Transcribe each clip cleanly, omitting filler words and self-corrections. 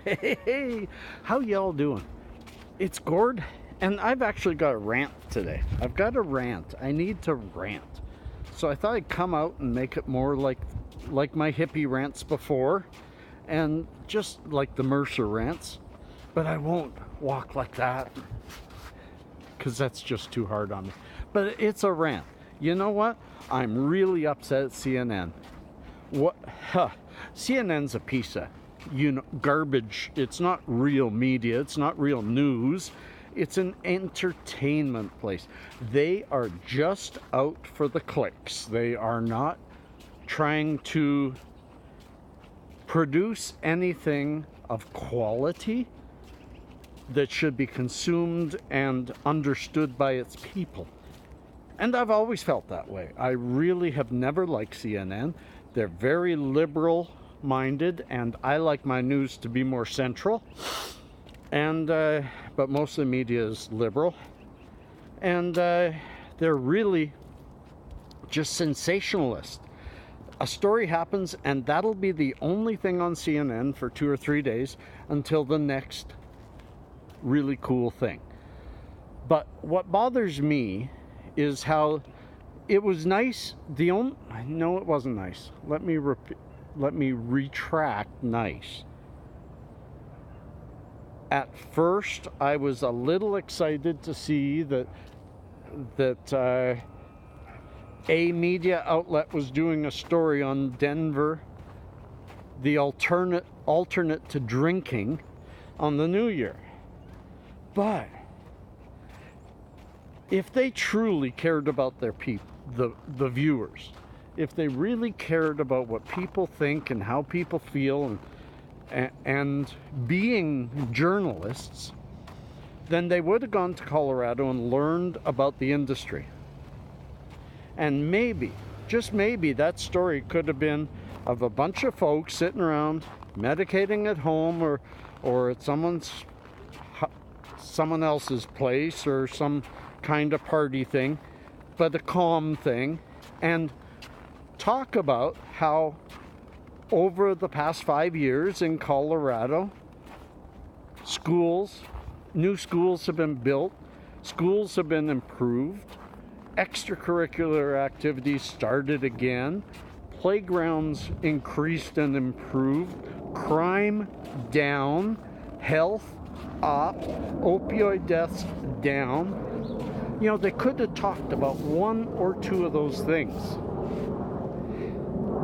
Hey, how y'all doing? It's Gord, and I've actually got a rant today. I've got a rant. I need to rant. So I thought I'd come out and make it more like my hippie rants before, and just like the Mercer rants. But I won't walk like that, because that's just too hard on me. But it's a rant. You know what? I'm really upset at CNN. What? CNN's a piece of garbage. It's not real media. It's not real news. It's an entertainment place. They are just out for the clicks. They are not trying to produce anything of quality that should be consumed and understood by its people. And I've always felt that way. I really have never liked CNN. They're very liberal minded, and I like my news to be more central. And but most of the media is liberal, and they're really just sensationalist. A story happens, and that'll be the only thing on CNN for 2 or 3 days until the next really cool thing. But what bothers me is how it was nice. No, it wasn't nice. Let me retract nice. At first, I was a little excited to see that a media outlet was doing a story on Denver, the alternate to drinking on the New Year. But if they truly cared about their people, the viewers, if they really cared about what people think and how people feel and being journalists, then they would have gone to Colorado and learned about the industry. And maybe, just maybe, that story could have been of a bunch of folks sitting around medicating at home or at someone else's place or some kind of party thing, but a calm thing, and talk about how over the past 5 years in Colorado, new schools have been built, schools have been improved, extracurricular activities started again, playgrounds increased and improved, crime down, health up, opioid deaths down. You know, they could have talked about one or two of those things.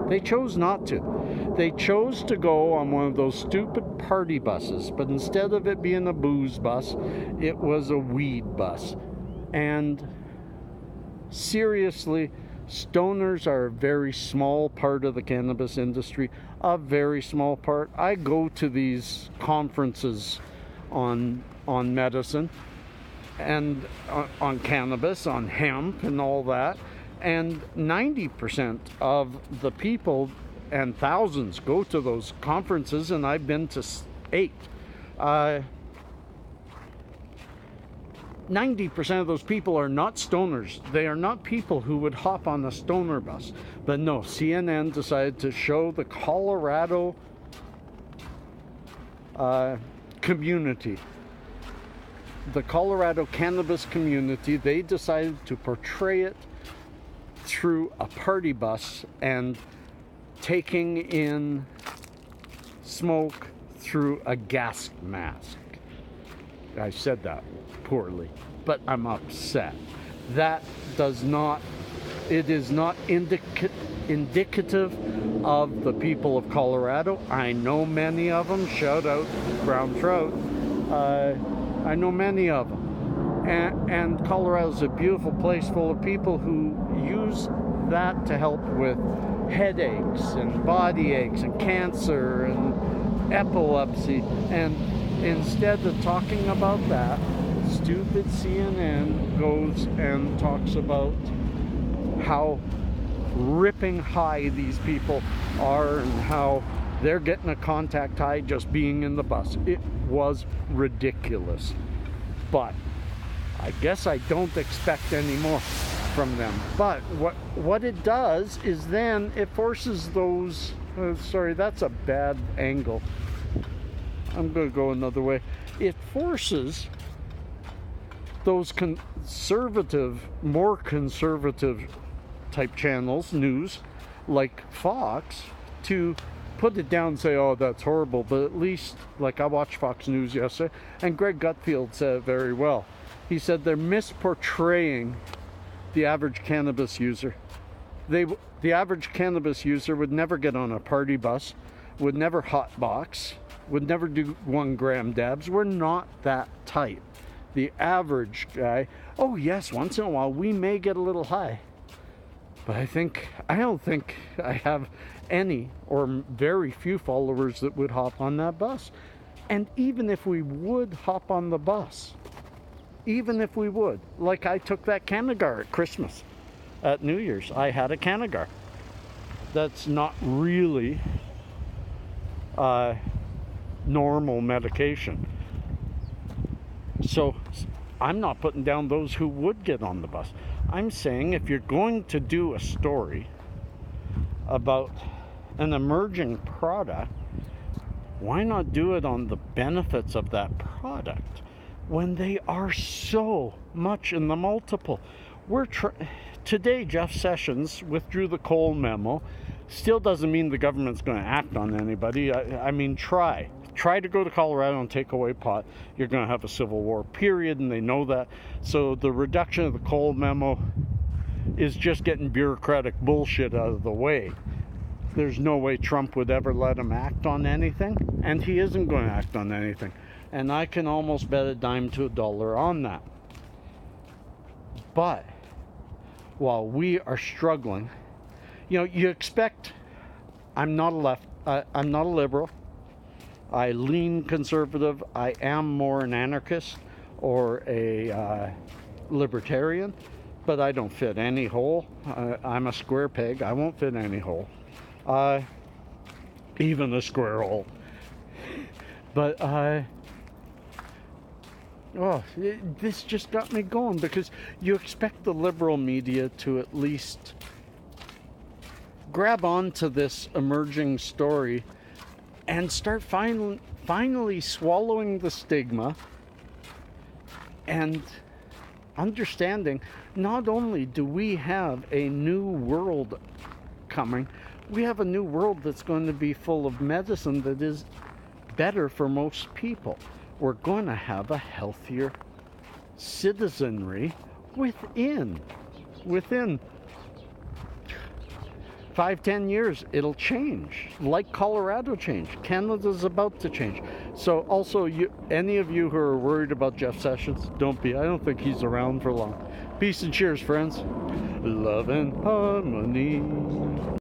They chose not to. They chose to go on one of those stupid party buses, but instead of it being a booze bus, it was a weed bus. And seriously, stoners are a very small part of the cannabis industry, a very small part. I go to these conferences on medicine and on cannabis, on hemp and all that, and 90% of the people, and thousands, go to those conferences, and I've been to 8. 90% of those people are not stoners. They are not people who would hop on a stoner bus. But no, CNN decided to show the Colorado community, the Colorado cannabis community. They decided to portray it through a party bus and taking in smoke through a gas mask. I said that poorly, but I'm upset. It is not indicative of the people of Colorado. I know many of them. Shout out Brown Trout. I know many of them. And Colorado's a beautiful place full of people who use that to help with headaches and body aches and cancer and epilepsy. And instead of talking about that, stupid CNN goes and talks about how ripping high these people are and how they're getting a contact high just being in the bus. It was ridiculous. But I guess I don't expect any more from them. But what it does is then it forces those... sorry, that's a bad angle. I'm going to go another way. It forces those conservative, more conservative type channels, news, like Fox, to put it down and say, oh, that's horrible. But at least, like, I watched Fox News yesterday, and Greg Gutfield said it very well. He said they're misportraying the average cannabis user. The average cannabis user would never get on a party bus, would never hotbox, would never do 1 gram dabs. We're not that type. The average guy, oh yes, once in a while we may get a little high. But I don't think I have any or very few followers that would hop on that bus. And even if we would hop on the bus, even if we would, like I took that Canagar at Christmas, at New Year's, I had a Canagar. That's not really normal medication. So I'm not putting down those who would get on the bus. I'm saying if you're going to do a story about an emerging product, why not do it on the benefits of that product when they are so much in the multiple? Today, Jeff Sessions withdrew the Cole memo. Still doesn't mean the government's going to act on anybody. I mean, try to go to Colorado and take away pot. You're going to have a civil war, period, and they know that. So the reduction of the Cole memo is just getting bureaucratic bullshit out of the way. There's no way Trump would ever let him act on anything, and he isn't going to act on anything. And I can almost bet a dime to a dollar on that. But while we are struggling, you expect, I'm not a liberal. I lean conservative. I am more an anarchist or a libertarian, but I don't fit any hole. I'm a square peg. I won't fit any hole, even a square hole. But this just got me going, because you expect the liberal media to at least grab onto this emerging story and start finally swallowing the stigma and understanding not only do we have a new world coming, we have a new world that's going to be full of medicine that is better for most people. We're going to have a healthier citizenry within 5-10 years. It'll change, like Colorado changed. Canada's about to change. So also, any of you who are worried about Jeff Sessions, don't be. I don't think he's around for long. Peace and cheers, friends. Love and harmony.